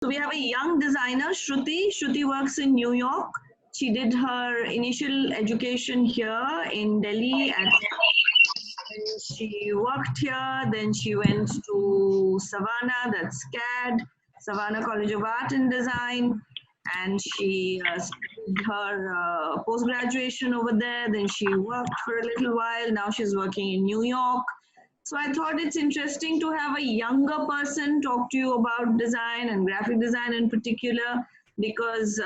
So we have a young designer, Shruti. Shruti works in New York. She did her initial education here in Delhi and she worked here. Then she went to Savannah, that's CAD, Savannah College of Art and Design, and she did her post-graduation over there. Then she worked for a little while. Now she's working in New York. So I thought it's interesting to have a younger person talk to you about design and graphic design in particular because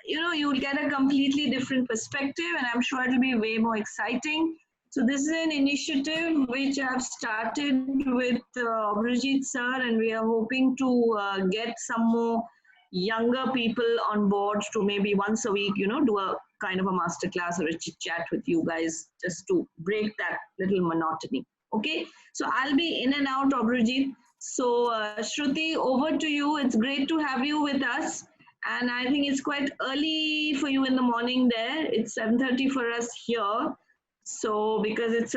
you'll get a completely different perspective and I'm sure it'll be way more exciting. So this is an initiative which I've started with Abhijit sir and we are hoping to get some more younger people on board to maybe once a week, do a kind of a master class or a chit chat with you guys just to break that little monotony. Okay, so I'll be in and out, Abhijit. So Shruti, over to you. It's great to have you with us. And I think it's quite early for you in the morning there. It's 7:30 for us here. So because it's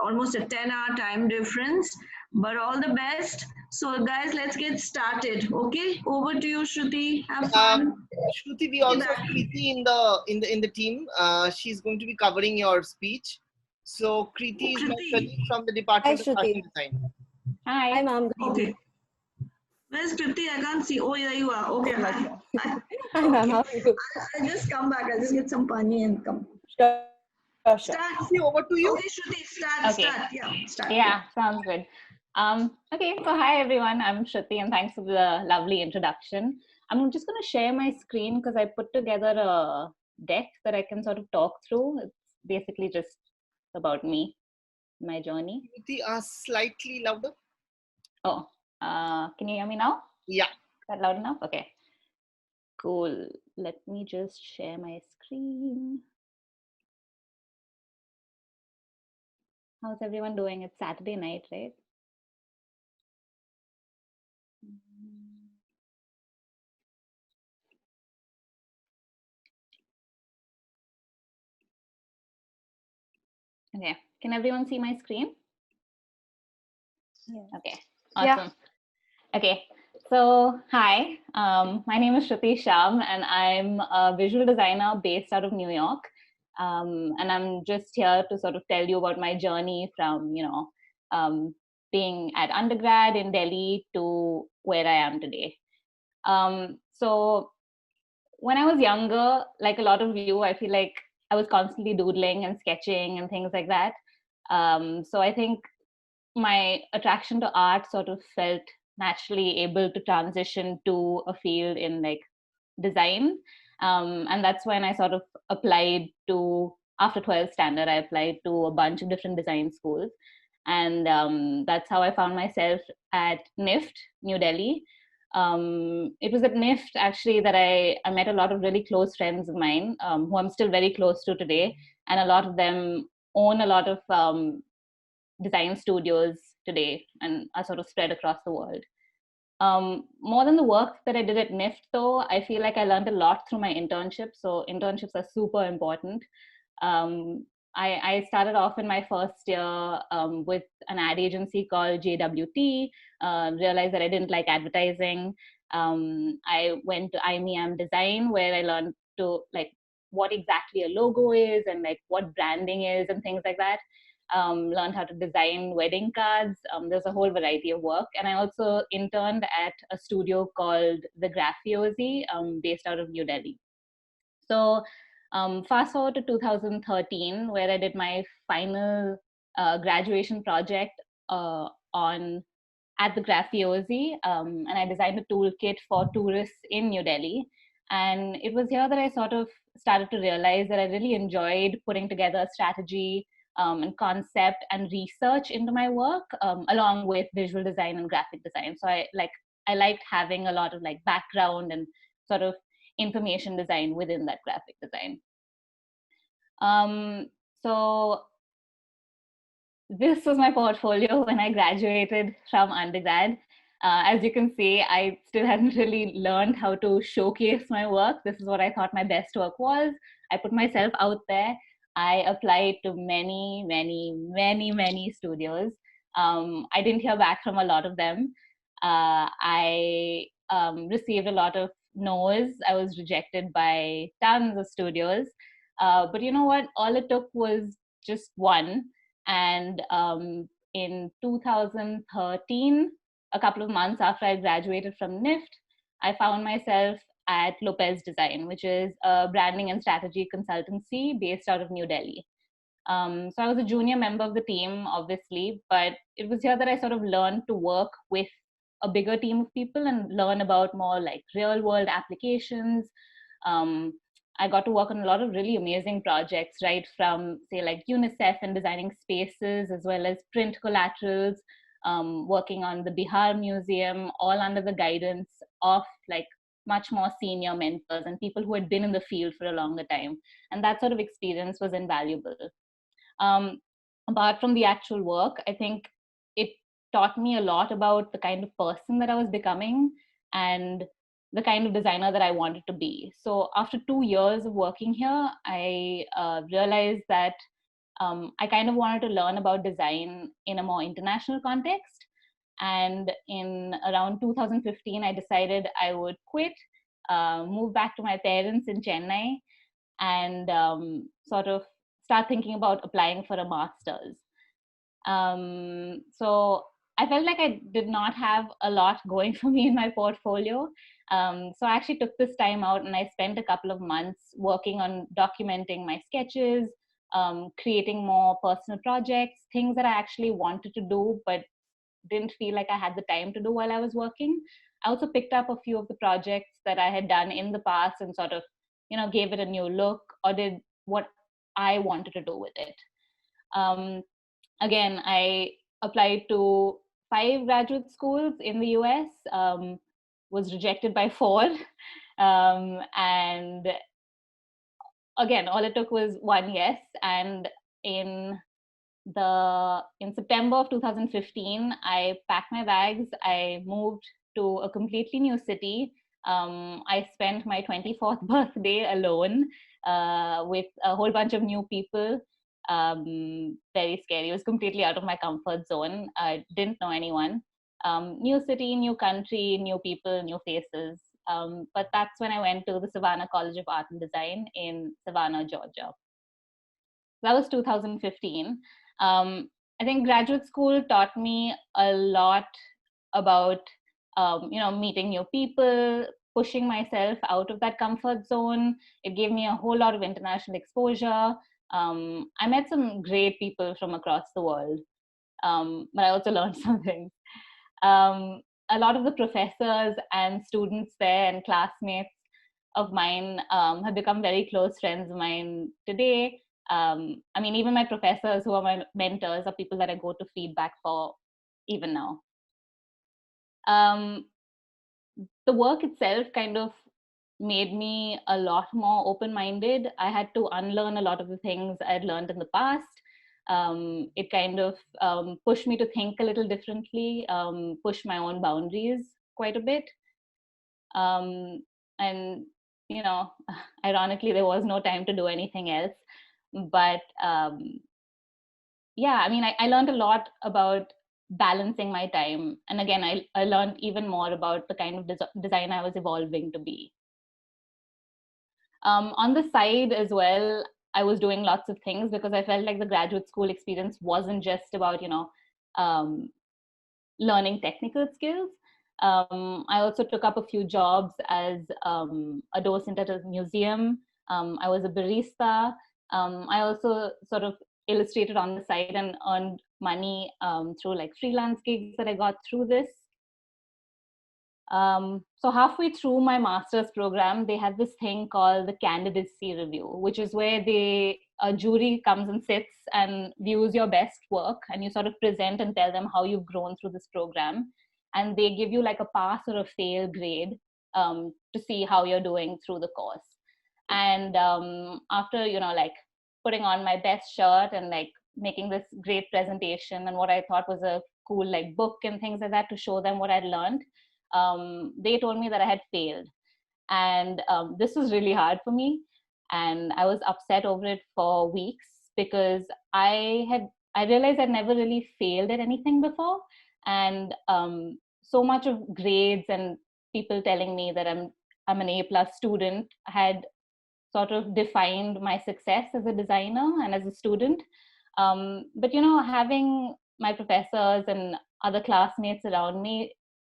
almost a 10-hour time difference, but all the best. So guys, let's get started. Okay, over to you, Shruti. Have fun. Shruti, we also have Kriti in the team. She's going to be covering your speech. So Kriti is my colleague from the Department of Art and Design. Hi, ma'am. Okay. Where's Kriti? I can't see. Oh, yeah, you are. Okay. Hi, ma'am. How are you? I'll just come back. I'll just get some pani and come. Sure. Start. Over to you. Okay, Shruti, start. Yeah, start. Yeah, sounds good. Okay, so hi everyone. I'm Shruti, and thanks for the lovely introduction. I'm just going to share my screen because I put together a deck that I can sort of talk through. It's basically just about me, my journey. Kriti, slightly louder. Oh, can you hear me now? Yeah. Is that loud enough? Okay. Cool. Let me just share my screen. How's everyone doing? It's Saturday night, right? Okay. Can everyone see my screen? Yeah. Okay. Awesome. Yeah. Okay. So, hi. My name is Shruti Sham, and I'm a visual designer based out of New York. And I'm just here to sort of tell you about my journey from, being at undergrad in Delhi to where I am today. So when I was younger, like a lot of you, I feel like I was constantly doodling and sketching and things like that. So I think my attraction to art sort of felt naturally able to transition to a field in like design. And that's when I sort of applied to, after 12th standard, I applied to a bunch of different design schools. And that's how I found myself at NIFT, New Delhi. It was at NIFT actually that I met a lot of really close friends of mine who I'm still very close to today. And a lot of them own a lot of design studios today and are sort of spread across the world. More than the work that I did at NIFT though, I feel like I learned a lot through my internships. So internships are super important. I started off in my first year with an ad agency called JWT, realized that I didn't like advertising. I went to IMEM Design where I learned to like what exactly a logo is and like what branding is and things like that. Learned how to design wedding cards. There's a whole variety of work. And I also interned at a studio called The Grafiosi, based out of New Delhi. So fast forward to 2013, where I did my final graduation project at the Grafiosi, and I designed a toolkit for tourists in New Delhi. And it was here that I sort of started to realize that I really enjoyed putting together a strategy and concept and research into my work, along with visual design and graphic design. So I liked having a lot of like background and sort of information design within that graphic design. So this was my portfolio when I graduated from undergrad. As you can see, I still hadn't really learned how to showcase my work. This is what I thought my best work was. I put myself out there. I applied to many, many, many, many studios. I didn't hear back from a lot of them. I received a lot of no's. I was rejected by tons of studios. But you know what? All it took was just one. And in 2013, a couple of months after I graduated from NIFT, I found myself at Lopez Design, which is a branding and strategy consultancy based out of New Delhi. So I was a junior member of the team, obviously, but it was here that I sort of learned to work with a bigger team of people and learn about more like real world applications. I got to work on a lot of really amazing projects, right? From say like UNICEF and designing spaces, as well as print collaterals, working on the Bihar Museum, all under the guidance of like much more senior mentors and people who had been in the field for a longer time. And that sort of experience was invaluable. Apart from the actual work, I think it taught me a lot about the kind of person that I was becoming and the kind of designer that I wanted to be. So after 2 years of working here, I realized that I kind of wanted to learn about design in a more international context. And in around 2015, I decided I would quit, move back to my parents in Chennai, and sort of start thinking about applying for a master's. So I felt like I did not have a lot going for me in my portfolio. So I actually took this time out and I spent a couple of months working on documenting my sketches, creating more personal projects, things that I actually wanted to do, but didn't feel like I had the time to do while I was working. I also picked up a few of the projects that I had done in the past and sort of, you know, gave it a new look or did what I wanted to do with it. Again, I applied to 5 graduate schools in the US, was rejected by 4. And again, all it took was one yes. And in September of 2015, I packed my bags. I moved to a completely new city. I spent my 24th birthday alone with a whole bunch of new people. Very scary. It was completely out of my comfort zone. I didn't know anyone. New city, new country, new people, new faces. But that's when I went to the Savannah College of Art and Design in Savannah, Georgia. That was 2015. I think graduate school taught me a lot about, you know, meeting new people, pushing myself out of that comfort zone. It gave me a whole lot of international exposure. I met some great people from across the world, but I also learned some things. A lot of the professors and students there and classmates of mine have become very close friends of mine today. I mean, even my professors who are my mentors are people that I go to feedback for even now. The work itself kind of made me a lot more open-minded. I had to unlearn a lot of the things I'd learned in the past. It kind of pushed me to think a little differently, push my own boundaries quite a bit. And, you know, ironically, there was no time to do anything else. But yeah, I mean, I learned a lot about balancing my time. And again, I learned even more about the kind of design I was evolving to be. On the side as well, I was doing lots of things because I felt like the graduate school experience wasn't just about, you know, learning technical skills. I also took up a few jobs as a docent at a museum. I was a barista. I also sort of illustrated on the side and earned money through like freelance gigs that I got through this. So halfway through my master's program, they had this thing called the candidacy review, which is where a jury comes and sits and views your best work, and you sort of present and tell them how you've grown through this program. And they give you like a pass or a fail grade to see how you're doing through the course. And after, you know, like putting on my best shirt and like making this great presentation and what I thought was a cool like book and things like that to show them what I'd learned, they told me that I had failed. And this was really hard for me. And I was upset over it for weeks because I realized I'd never really failed at anything before. And so much of grades and people telling me that I'm an A+ student had sort of defined my success as a designer and as a student. But having my professors and other classmates around me,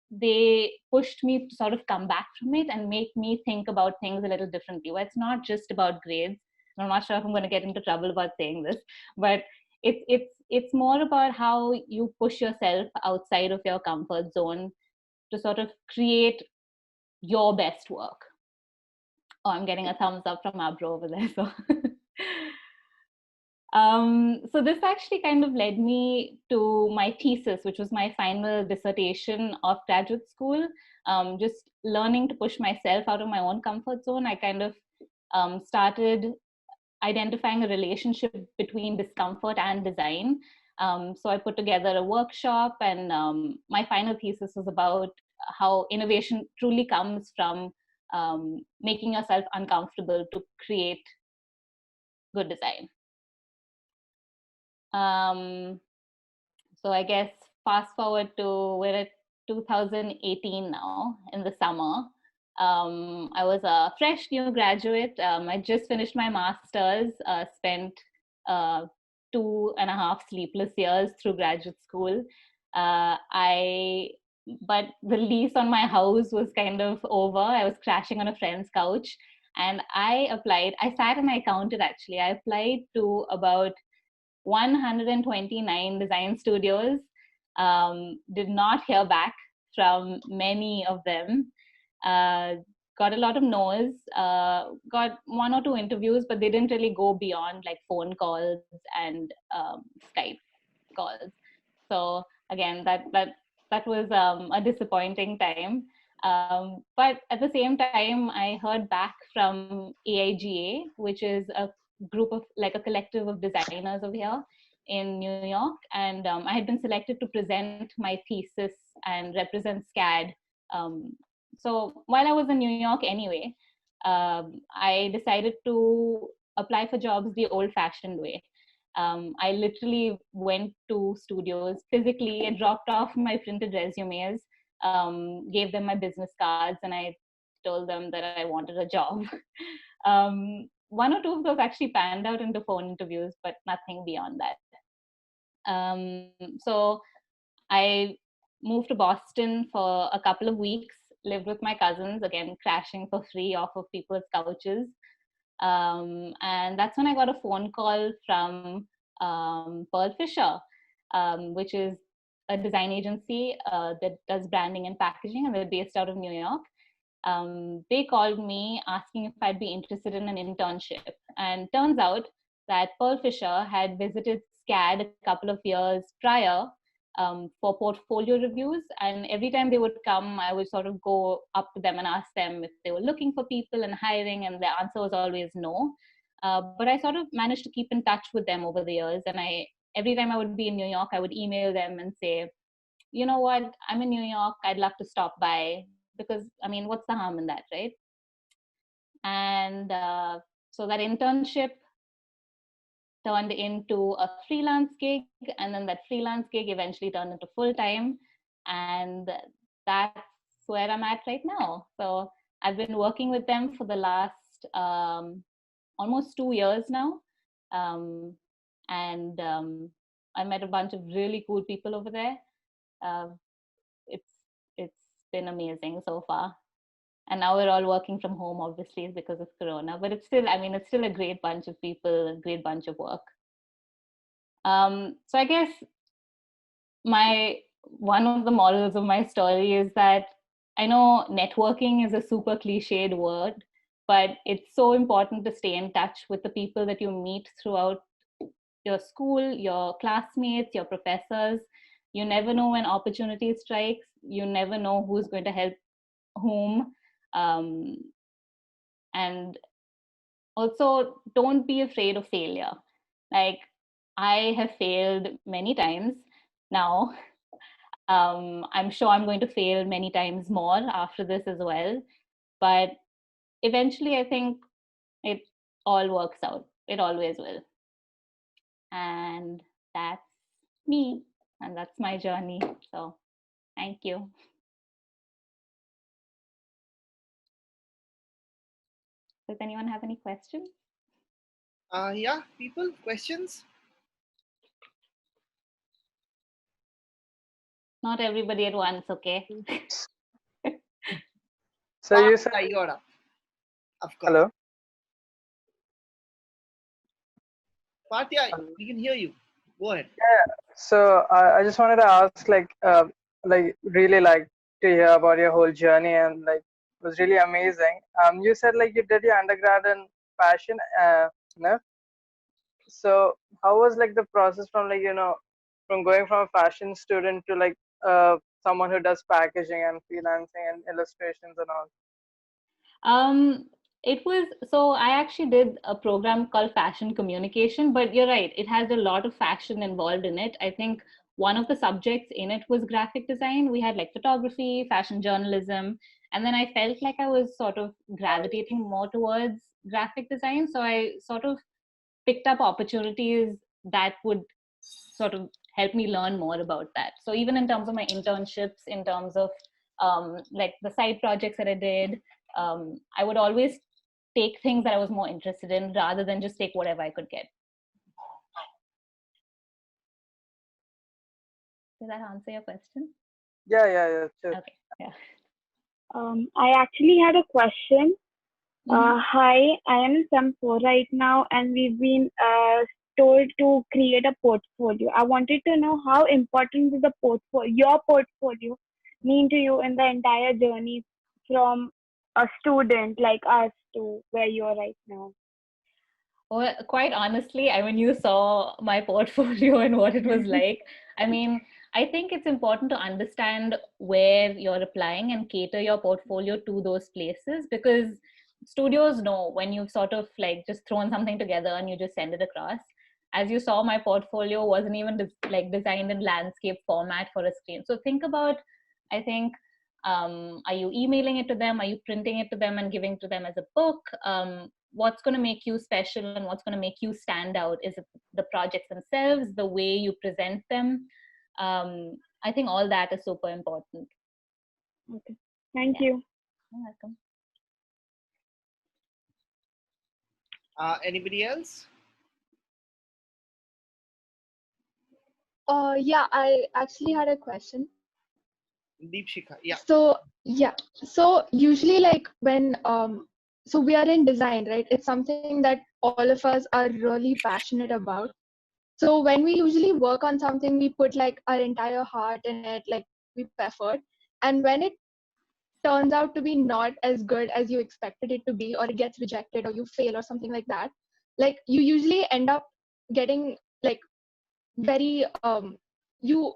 they pushed me to sort of come back from it and make me think about things a little differently. Well, it's not just about grades. I'm not sure if I'm going to get into trouble about saying this, but it's more about how you push yourself outside of your comfort zone to sort of create your best work. Oh, I'm getting a thumbs up from Abro over there. So, so this actually kind of led me to my thesis, which was my final dissertation of graduate school. Just learning to push myself out of my own comfort zone, I kind of started identifying a relationship between discomfort and design. So I put together a workshop, and my final thesis was about how innovation truly comes from making yourself uncomfortable to create good design. So I guess fast forward to, we're at 2018 now in the summer. I was a fresh new graduate. I just finished my master's, spent 2.5 sleepless years through graduate school. But the lease on my house was kind of over. I was crashing on a friend's couch, and I sat and I counted actually. I applied to about 129 design studios. Did not hear back from many of them. Got a lot of no's, got 1 or 2 interviews, but they didn't really go beyond like phone calls and Skype calls. So again, that was a disappointing time. But at the same time, I heard back from AIGA, which is a group of, like a collective of designers over here in New York. And I had been selected to present my thesis and represent SCAD. So while I was in New York anyway, I decided to apply for jobs the old-fashioned way. I literally went to studios physically and dropped off my printed resumes, gave them my business cards, and I told them that I wanted a job. 1 or 2 of those actually panned out into phone interviews, but nothing beyond that. So I moved to Boston for a couple of weeks, lived with my cousins, again, crashing for free off of people's couches. And that's when I got a phone call from Pearl Fisher, which is a design agency that does branding and packaging, and they're based out of New York. They called me asking if I'd be interested in an internship. And turns out that Pearl Fisher had visited SCAD a couple of years prior for portfolio reviews. And every time they would come, I would sort of go up to them and ask them if they were looking for people and hiring, and the answer was always no. But I sort of managed to keep in touch with them over the years. And every time I would be in New York, I would email them and say, you know what, I'm in New York, I'd love to stop by, because I mean, what's the harm in that, right? And so that internship turned into a freelance gig, and then that freelance gig eventually turned into full-time, and that's where I'm at right now. So I've been working with them for the last almost 2 years now, and I met a bunch of really cool people over there. It's been amazing so far. And now we're all working from home, obviously, because of Corona. But it's still, I mean, it's still a great bunch of people, a great bunch of work. So I guess one of the morals of my story is that I know networking is a super cliched word, but it's so important to stay in touch with the people that you meet throughout your school, your classmates, your professors. You never know when opportunity strikes. You never know who's going to help whom. And also, don't be afraid of failure. Like, I have failed many times now. I'm sure I'm going to fail many times more after this as well. But eventually, I think it all works out. It always will. And that's me. And that's my journey. So thank you. Does anyone have any questions? Yeah, people, questions? Not everybody at once, okay? So you said, you're up. Of course. hello. Fatya, we can hear you. Go ahead. Yeah. So I just wanted to ask, like really like to hear about your whole journey, and like it was really amazing. You said like you did your undergrad in fashion, no? So how was like the process from like from going from a fashion student to like someone who does packaging and freelancing and illustrations and all? It was, so I actually did a program called Fashion Communication, but you're right, it has a lot of fashion involved in it. I think one of the subjects in it was graphic design. We had like photography, fashion journalism, and then I felt like I was sort of gravitating more towards graphic design. So I sort of picked up opportunities that would sort of help me learn more about that. So even in terms of my internships, in terms of like the side projects that I did, I would always take things that I was more interested in rather than just take whatever I could get. Does that answer your question? Yeah, sure. Okay, yeah. I actually had a question. Hi, I am in Sem4 right now, and we've been told to create a portfolio. I wanted to know how important is the your portfolio, mean to you in the entire journey from a student like us to where you are right now? Well, quite honestly, I mean, you saw my portfolio and what it was like. I mean, I think it's important to understand where you're applying and cater your portfolio to those places, because studios know when you've sort of like just thrown something together and you just send it across. As you saw, my portfolio wasn't even like designed in landscape format for a screen. So think about, I think, are you emailing it to them? Are you printing it to them and giving it to them as a book? What's going to make you special and what's going to make you stand out? Is it the projects themselves, the way you present them? I think all that is super important. Okay, thank you. You're welcome. Anybody else? Yeah, I actually had a question. Deepshika, yeah. So usually like when so we are in design, right? It's something that all of us are really passionate about. So when we usually work on something, we put like our entire heart in it, like we put effort. And when it turns out to be not as good as you expected it to be, or it gets rejected, or you fail, or something like that, like you usually end up getting like very you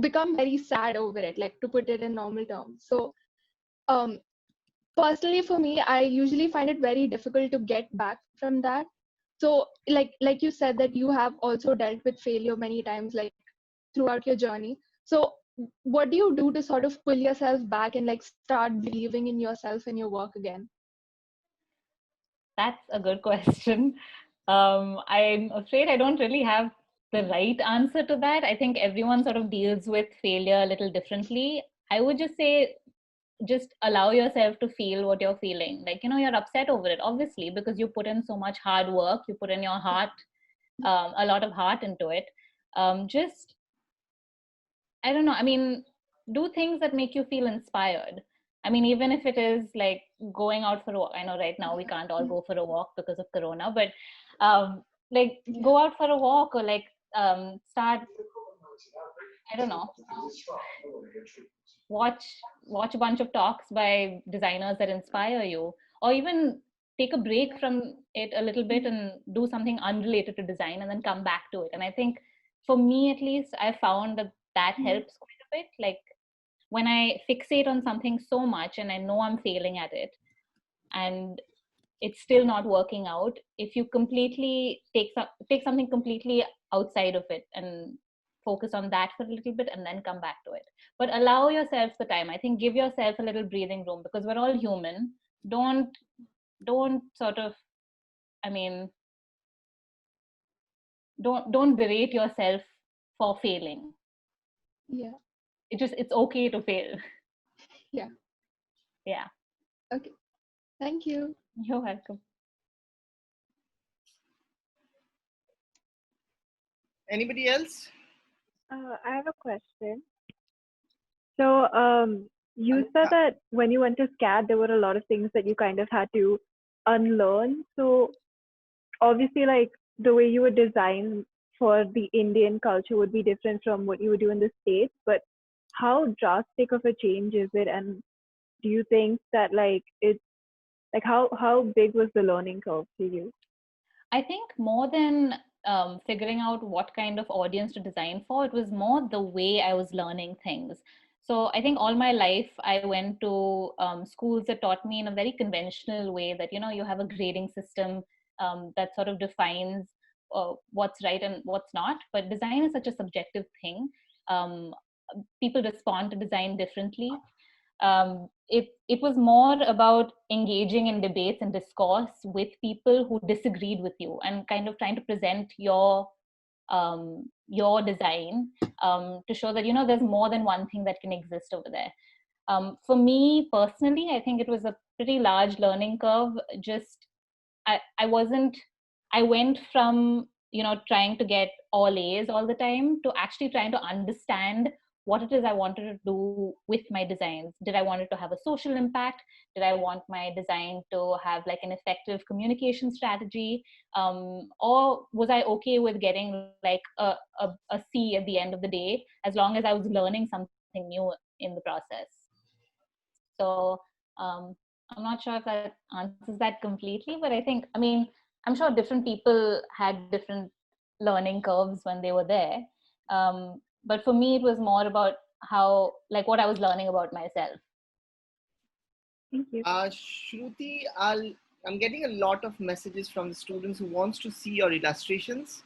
become very sad over it, like to put it in normal terms. So um personally for me, I usually find it very difficult to get back from that. So like you said that you have also dealt with failure many times, like throughout your journey. So what do you do to sort of pull yourself back and like start believing in yourself and your work again? That's a good question. I'm afraid I don't really have the right answer to that. I think everyone sort of deals with failure a little differently. I would just say, just allow yourself to feel what you're feeling. Like, you're upset over it, obviously, because you put in so much hard work, you put in your heart, a lot of heart into it. Just, I don't know, I mean, do things that make you feel inspired. I mean, even if it is like going out for a walk. I know right now we can't all go for a walk because of Corona, but like go out for a walk, or like start, I don't know, watch a bunch of talks by designers that inspire you, or even take a break from it a little bit and do something unrelated to design and then come back to it. And I think for me at least, I found that helps quite a bit. Like when I fixate on something so much and I know I'm failing at it and it's still not working out, if you completely take something completely outside of it and focus on that for a little bit and then come back to it, but allow yourself the time. I think give yourself a little breathing room, because we're all human. Don't sort of, I mean, don't berate yourself for failing. Yeah. It's okay to fail. Yeah. Yeah. Okay. Thank you. You're welcome. Anybody else? I have a question. So you said that when you went to SCAD, there were a lot of things that you kind of had to unlearn. So obviously, like the way you would design for the Indian culture would be different from what you would do in the States. But how drastic of a change is it? And do you think that like it's like how big was the learning curve for you? I think more than figuring out what kind of audience to design for, it was more the way I was learning things. So I think all my life I went to schools that taught me in a very conventional way that, you have a grading system that sort of defines what's right and what's not. But design is such a subjective thing. People respond to design differently. It was more about engaging in debates and discourse with people who disagreed with you and kind of trying to present your design to show that there's more than one thing that can exist over there. For me personally, I think it was a pretty large learning curve. Just I went from trying to get all A's all the time to actually trying to understand what it is I wanted to do with my designs. Did I want it to have a social impact? Did I want my design to have like an effective communication strategy? Or was I okay with getting like a C at the end of the day, as long as I was learning something new in the process? So I'm not sure if that answers that completely, but I'm sure different people had different learning curves when they were there. But for me, it was more about what I was learning about myself. Thank you. Shruti, I'm getting a lot of messages from the students who wants to see your illustrations.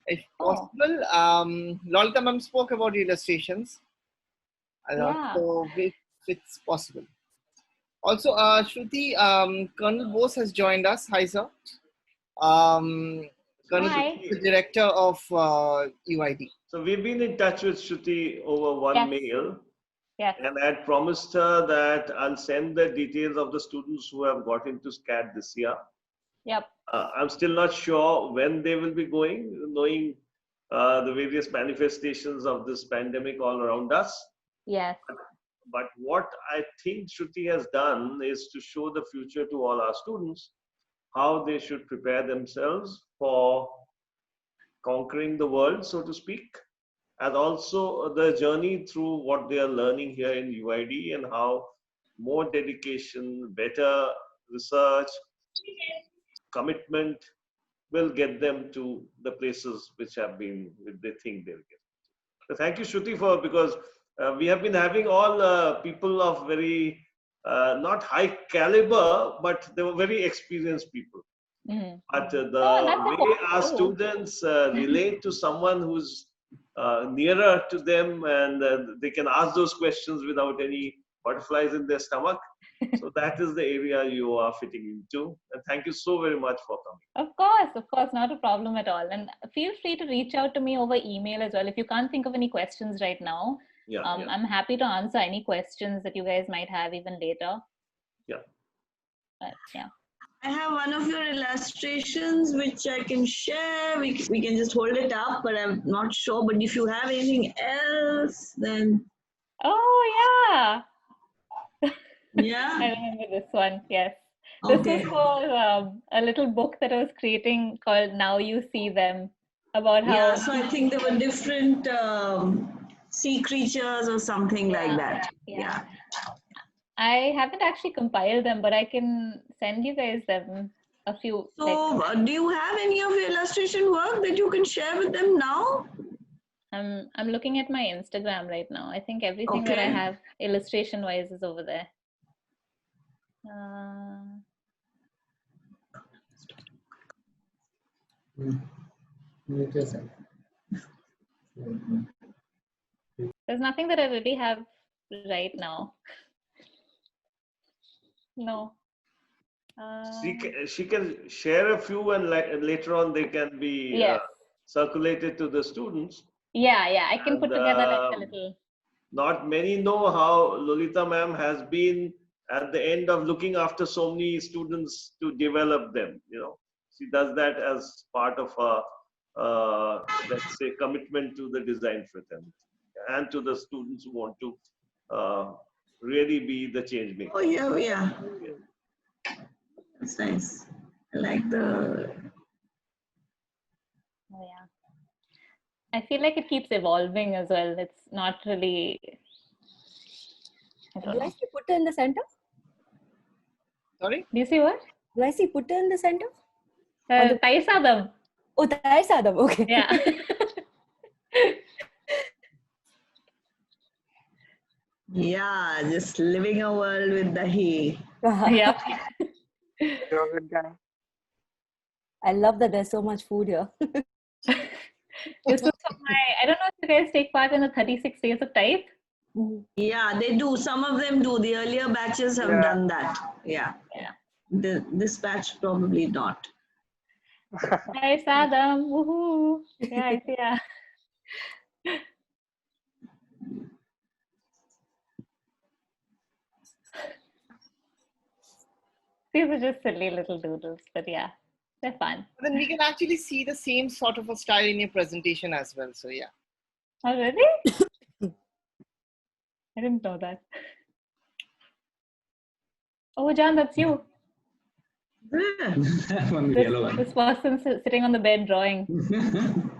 If possible, Lolita ma'am spoke about illustrations. Yeah. So if it's possible. Also, Shruti, Colonel Bose has joined us. Hi, sir. Colonel Hi. Bose is the director of UID. So we've been in touch with Shruti over one mail. Yes. And I had promised her that I'll send the details of the students who have got into SCAD this year. Yep. I'm still not sure when they will be going, knowing the various manifestations of this pandemic all around us. Yes. But what I think Shruti has done is to show the future to all our students, how they should prepare themselves for conquering the world, so to speak, and also the journey through what they are learning here in UID and how more dedication, better research, commitment will get them to the places which they think they'll get. So thank you, Shruti, because we have been having all people of very, not high caliber, but they were very experienced people. Mm-hmm. But the way our students relate to someone who's nearer to them and they can ask those questions without any butterflies in their stomach. So that is the area you are fitting into. And thank you so very much for coming. Of course, not a problem at all. And feel free to reach out to me over email as well. If you can't think of any questions right now, I'm happy to answer any questions that you guys might have even later. Yeah. But, yeah. I have one of your illustrations which I can share. We can just hold it up, but I'm not sure. But if you have anything else, then. Oh, yeah. Yeah. I remember this one. Yes. This was for a little book that I was creating called Now You See Them, about how. Yeah, so I think there were different sea creatures or something like that. Yeah. I haven't actually compiled them, but I can send you guys them a few. So, do you have any of your illustration work that you can share with them now? I'm looking at my Instagram right now. I think everything that I have illustration-wise is over there. There's nothing that I really have right now. No. She can share a few and later on they can be circulated to the students. Yeah, I can put together like a little. Not many know how Lolita ma'am has been at the end of looking after so many students to develop them. She does that as part of her let's say, commitment to the design fraternity and to the students who want to really be the change maker. Oh, yeah, yeah. That's nice. I like the. Oh, yeah. I feel like it keeps evolving as well. It's not really. I don't Do I know. see Putta in the center? Sorry? Do you see what? Do I see Putta in the center? Thai sadam. Oh, Thai sadam. Okay. Yeah. Yeah, just living a world with dahi. Yep. You're a good guy. I love that there's so much food here. This was for I don't know if you guys take part in the 36 days of type. Yeah, they do. Some of them do. The earlier batches have done that. Yeah. Yeah. This batch probably not. Thai sadam. Woohoo. Yeah, yeah. These are just silly little doodles, but yeah, they're fun. But then we can actually see the same sort of a style in your presentation as well. So yeah. Oh, really? I didn't know that. Oh, John, that's you. One with yellow one. This person sitting on the bed drawing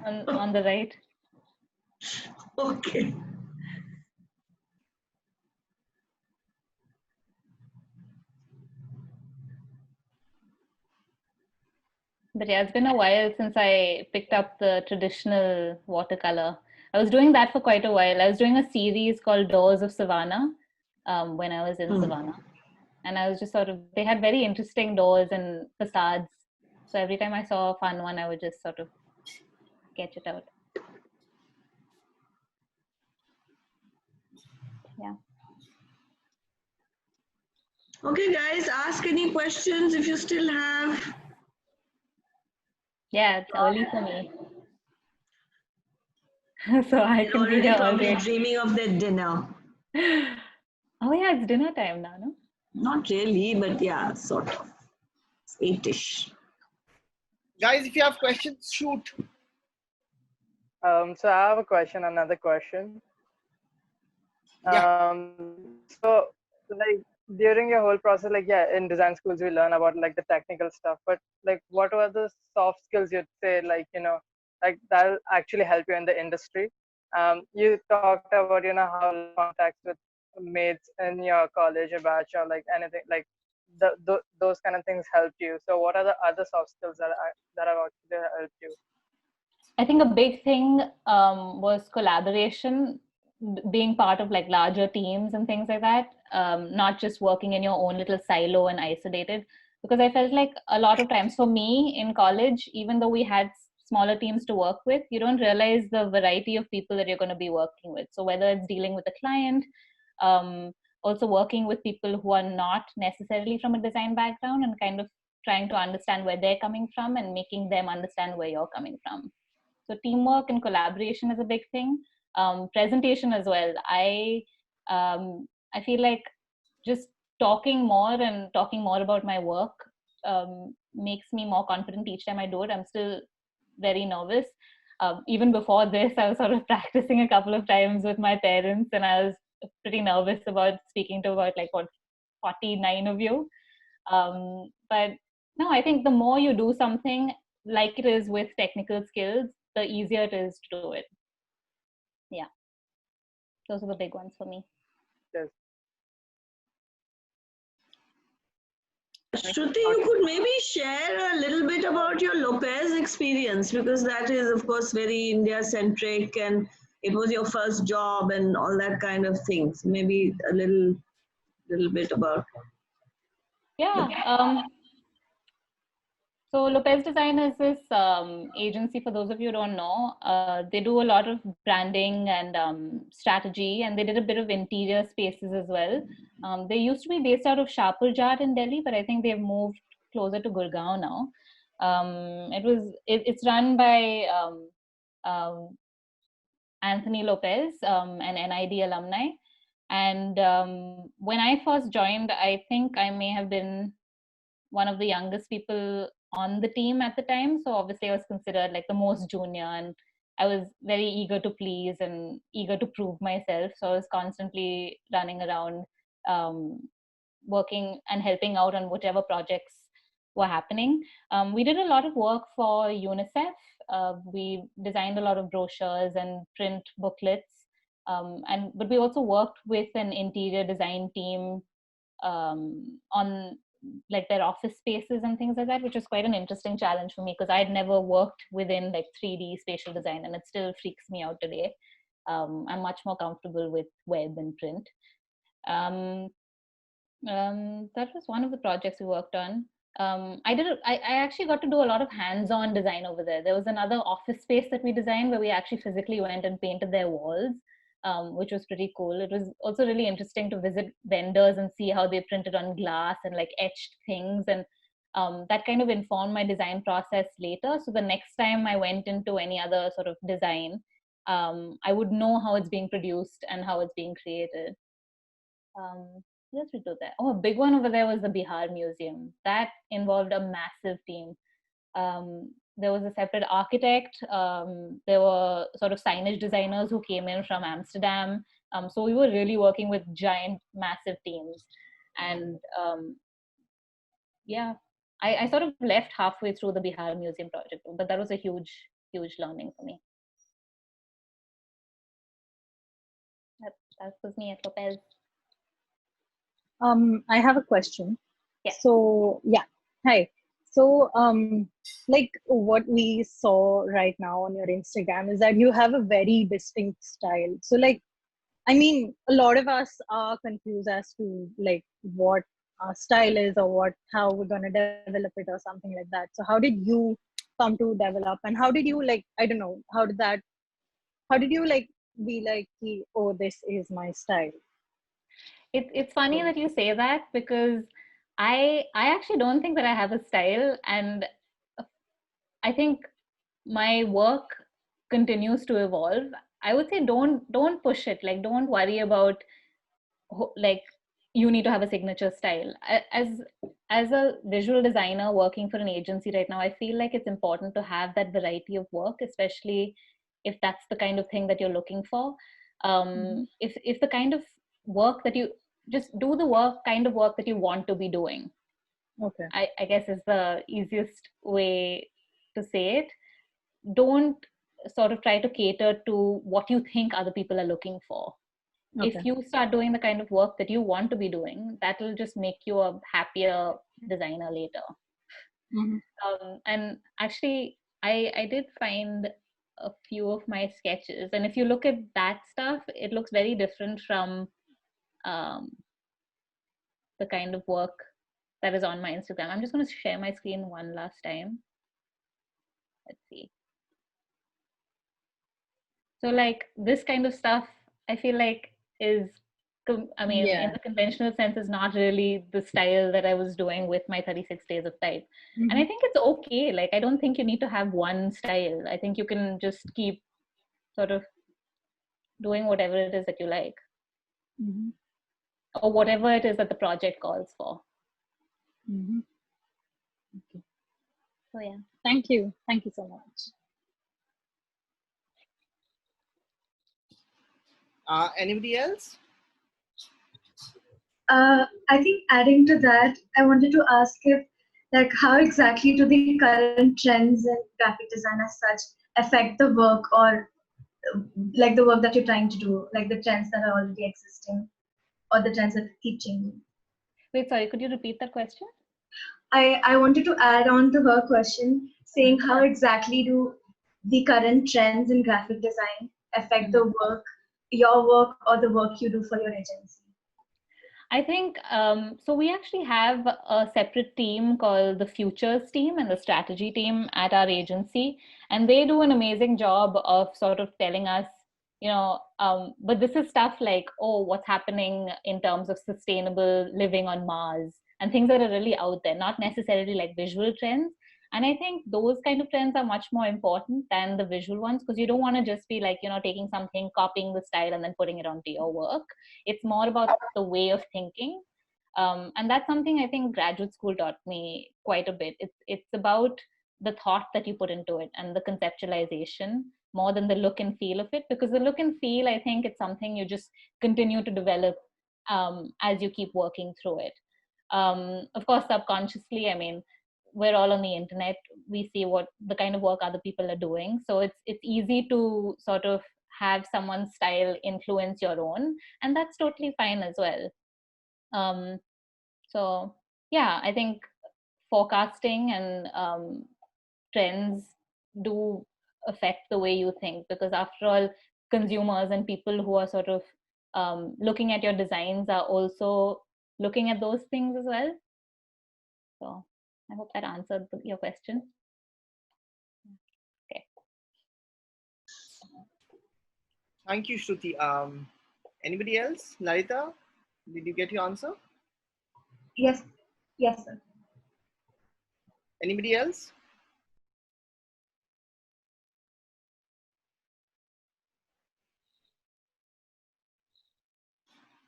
on the right. Okay. But yeah, it's been a while since I picked up the traditional watercolor. I was doing that for quite a while. I was doing a series called Doors of Savannah when I was in Savannah. And I was just sort of, they had very interesting doors and facades. So every time I saw a fun one, I would just sort of sketch it out. Yeah. Okay, guys, ask any questions if you still have. Yeah, it's early for me. So I can be Already here all probably day. dreaming of their dinner. Oh yeah, it's dinner time now, no? Not really, but yeah, sort of. It's 8-ish. Guys, if you have questions, shoot. So I have a question, another question. Yeah. So like during your whole process, like yeah, in design schools we learn about like the technical stuff, but like what were the soft skills you'd say, like, you know, like that'll actually help you in the industry? You talked about, you know, how contacts with mates in your college or batch or like anything like those kind of things helped you. So what are the other soft skills that have actually helped you? I think a big thing was collaboration, being part of like larger teams and things like that, not just working in your own little silo and isolated. Because I felt like a lot of times for me in college, even though we had smaller teams to work with, you don't realize the variety of people that you're going to be working with. So whether it's dealing with a client, also working with people who are not necessarily from a design background and kind of trying to understand where they're coming from and making them understand where you're coming from. So teamwork and collaboration is a big thing. Presentation as well. I feel like just talking more about my work makes me more confident each time I do it. I'm still very nervous. Even before this, I was sort of practicing a couple of times with my parents, and I was pretty nervous about speaking to about 49 of you. But no, I think the more you do something like it is with technical skills, the easier it is to do it. Yeah. Those are the big ones for me. Yes. Shruti, you could maybe share a little bit about your Lopez experience, because that is, of course, very India-centric and it was your first job and all that kind of things. Maybe a little bit about. Yeah. So Lopez Design is this agency, for those of you who don't know. They do a lot of branding and strategy, and they did a bit of interior spaces as well. They used to be based out of Shahpur Jat in Delhi, but I think they've moved closer to Gurgaon now. It's run by Anthony Lopez, an NID alumni. And when I first joined, I think I may have been one of the youngest people on the team at the time. So obviously I was considered like the most junior, and I was very eager to please and eager to prove myself. So I was constantly running around, working and helping out on whatever projects were happening. We did a lot of work for UNICEF. We designed a lot of brochures and print booklets. But we also worked with an interior design team on like their office spaces and things like that, which was quite an interesting challenge for me because I'd never worked within like 3D spatial design, and it still freaks me out today. I'm much more comfortable with web and print. That was one of the projects we worked on. I actually got to do a lot of hands-on design over there. There was another office space that we designed where we actually physically went and painted their walls, which was pretty cool. It was also really interesting to visit vendors and see how they printed on glass and like etched things, and that kind of informed my design process later. So the next time I went into any other sort of design, I would know how it's being produced and how it's being created. Yes, we do that. Oh, a big one over there was the Bihar Museum. That involved a massive team. There was a separate architect. There were sort of signage designers who came in from Amsterdam. So we were really working with giant, massive teams. And yeah, I sort of left halfway through the Bihar Museum project, but that was a huge, huge learning for me. That was me at Lopez. I have a question. Yeah. So yeah, hi. So like what we saw right now on your Instagram is that you have a very distinct style. So like, I mean, a lot of us are confused as to like what our style is or how we're gonna develop it or something like that. So how did you come to develop, and how did you like, I don't know, how did you like be like, oh, this is my style? It's funny that you say that because I actually don't think that I have a style, and I think my work continues to evolve. I would say don't push it. Like don't worry about like you need to have a signature style. As a visual designer working for an agency right now, I feel like it's important to have that variety of work, especially if that's the kind of thing that you're looking for. If the kind of work that you just do the kind of work that you want to be doing. Okay. I guess is the easiest way to say it. Don't sort of try to cater to what you think other people are looking for. Okay. If you start doing the kind of work that you want to be doing, that will just make you a happier designer later. And actually, I did find a few of my sketches, and if you look at that stuff, it looks very different from the kind of work that is on my Instagram. I'm just going to share my screen one last time. Let's see. So like this kind of stuff, I feel like is, I mean, in the conventional sense, is not really the style that I was doing with my 36 Days of Type. And I think it's okay. Like, I don't think you need to have one style. I think you can just keep sort of doing whatever it is that you like. Or whatever it is that the project calls for. Okay. So yeah. Thank you so much. Anybody else? I think adding to that, I wanted to ask if, like, how exactly do the current trends in graphic design as such affect the work, or like the work that you're trying to do, like the trends that are already existing, or the trends that keep changing? Wait, sorry, could you repeat that question? I wanted to add on to her question, saying how exactly do the current trends in graphic design affect the work, your work, or the work you do for your agency? I think, so we actually have a separate team called the Futures team and the strategy team at our agency. And they do an amazing job of sort of telling us, you know, but this is stuff like, oh, what's happening in terms of sustainable living on Mars and things that are really out there, not necessarily like visual trends. And I think those kind of trends are much more important than the visual ones, because you don't want to just be like, you know, taking something, copying the style and then putting it onto your work. It's more about the way of thinking. And that's something I think graduate school taught me quite a bit. It's about the thought that you put into it and the conceptualization more than the look and feel of it, because the look and feel, I think it's something you just continue to develop as you keep working through it. Of course, subconsciously, I mean, we're all on the internet. We see what the kind of work other people are doing. So it's easy to sort of have someone's style influence your own, and that's totally fine as well. So yeah, I think forecasting and trends do affect the way you think, because after all, consumers and people who are sort of looking at your designs are also looking at those things as well. So I hope that answered your question. Okay. Thank you, Shruti. Anybody else? Larita, did you get your answer? Yes, yes, sir. Anybody else?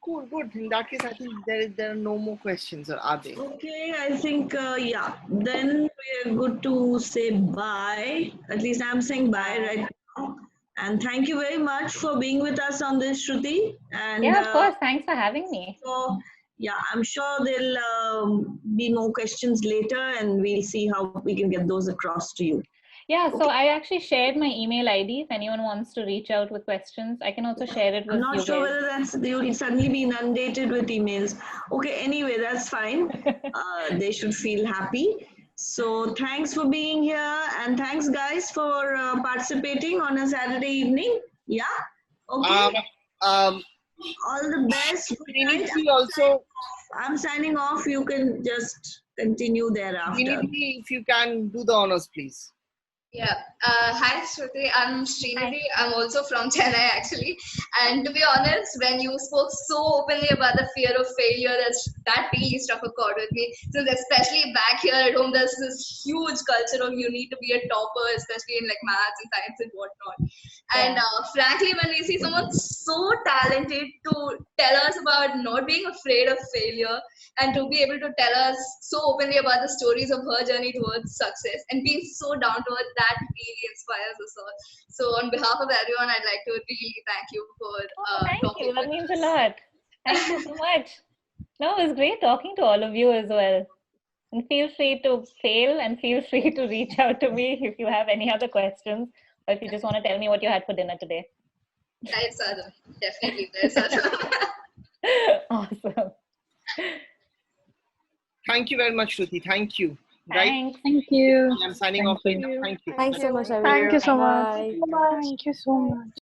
Cool, good. In that case, I think there are no more questions, or are there? Okay, I think, yeah, then we're good to say bye. At least I'm saying bye right now. And thank you very much for being with us on this, Shruti. And yeah, of course. Thanks for having me. So, yeah, I'm sure there'll be more questions later, and we'll see how we can get those across to you. Yeah, so I actually shared my email ID. If anyone wants to reach out with questions, I can also share it with you. I'm not sure whether you'll suddenly be inundated with emails. Okay, anyway, that's fine. They should feel happy. So thanks for being here, and thanks guys for participating on a Saturday evening. Yeah. Okay. All the best. I'm signing off. You can just continue thereafter. Srinidhi, if you can do the honors, please. Yeah. Hi, Shruti. I'm Srinidhi. I'm also from Chennai, actually. And to be honest, when you spoke so openly about the fear of failure, that really struck a chord with me. Since especially back here at home, there's this huge culture of you need to be a topper, especially in like maths and science and whatnot. And frankly, when we see someone so talented to tell us about not being afraid of failure and to be able to tell us so openly about the stories of her journey towards success and being so down to earth, that really inspires us all. So on behalf of everyone, I'd like to really thank you for thank you. That means a lot. Thank you so much. No, it was great talking to all of you as well. And feel free to fail and feel free to reach out to me if you have any other questions or if you just want to tell me what you had for dinner today. There's Sadam. Definitely, there's Sadam. Awesome. Thank you very much, Shruti. Thank you. Thanks. Thank you. I'm signing off right now. Thank you. Thanks so much, everyone. Thank you so much. Bye. Thank you so much.